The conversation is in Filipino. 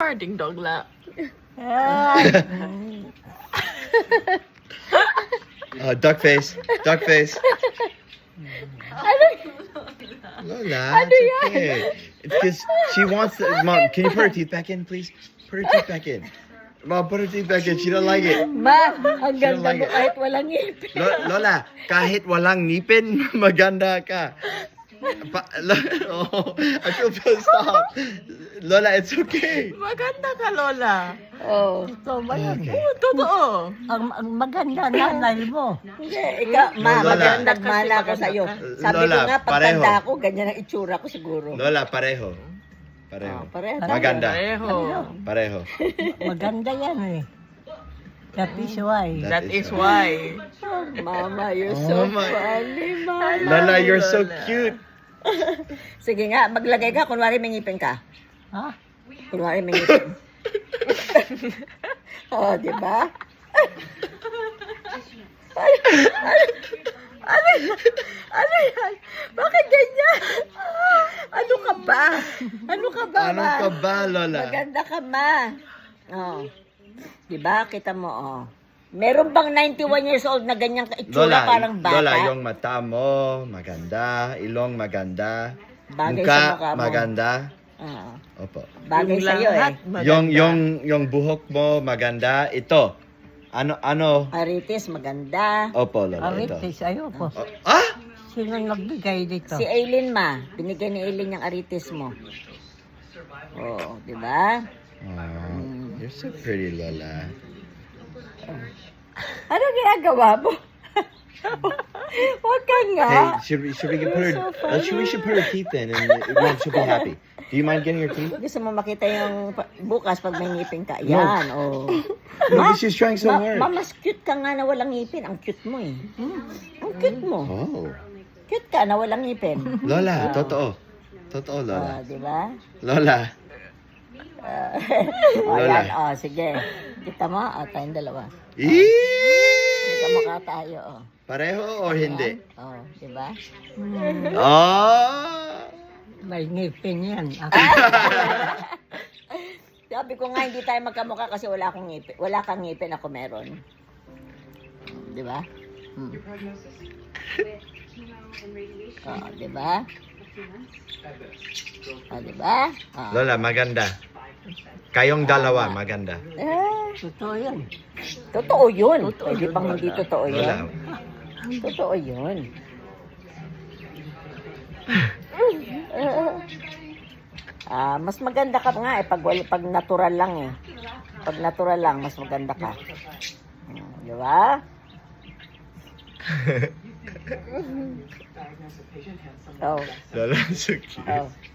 more, ding dong la. Duck face. Duck face. Lola, Ano it's yan? okay. It's because she wants to... Mom, can you put her teeth back in, please? Put her teeth back in. Mom, put her teeth back in. She don't like it. Ma, ang ganda like mo it. kahit walang ngipin. Lola, kahit walang ngipin, maganda ka. Oh, I feel pissed off. Lola, it's okay. Maganda ka, Lola. Oh. Totoo ba yan? Okay. Oo, totoo. Ang maganda nanay mo. Hindi, ikaw, ma, Lola. magandang mana ako sa'yo. Sabi ko Lola, nga, pareho. pagtanda ko, ganyan ang itsura ko siguro. Lola, pareho. Pareho. Pareho. Maganda. Pareho. Pareho. Maganda yan eh. That is why. That is why. Mama, you're Oh so my- funny, mama. Lola, you're so Lola. cute. Sige nga, maglagay ka, kunwari may ngipin ka. Ha? Kunwari may ngipin. Oh, di ba? Ano yan? Bakit ganyan? Ano ka ba? Ano ka ba, Ano ma? ka ba, Lola? Maganda ka, ma. Oh. Di ba? Kita mo, oh. Meron bang 91 years old na ganyang itsura parang bata? Lola, yung mata mo, maganda. Ilong, maganda. Bagay Mukha, sa mukha mo. maganda. Oo. Opo. Bagay sa'yo eh. Yung buhok mo, maganda. Ito. Ano? Aritis, maganda. Opo, Lola, ito. Aritis, ayoko. Ah? Sino nagbigay dito? Si Aileen, ma. Binigay ni Aileen yung aritis mo. Oo, di ba? Oh, you're so pretty, Lola. Ano ginagawa mo? Huwag ka nga. Hey, should we put her? We should put her teeth in, and Mom, she'll be happy. Do you mind getting her teeth? Gusto mo makita yung bukas pag may ngipin ka. Yan, oh. No, but she's trying so hard. Mas cute ka nga na walang ngipin. Ang cute mo eh. Ang cute mo. Oh, Cute ka na walang ngipin. Lola, totoo. Totoo, Lola. Di ba? Lola. O Lola. yan, o sige. Kita mo, o tayong dalawa. Eee! Magkamukha tayo, o. Pareho o hindi? O, di ba? Oh! May ngipin yan. Ako, Sabi ko nga, hindi tayo magkamukha kasi wala akong ngipin. Wala kang ngipin, ako meron. Di ba? O, di ba? O, di ba? O. Lola, maganda. Kayong dalawa, maganda. totoo yan. Totoo yun. Pwede pang hindi totoo yun. Lola. Totoo yun. Mas maganda ka nga pag natural lang eh. Pag natural lang, mas maganda ka. Di ba? Oh, Lola, so cute. oh.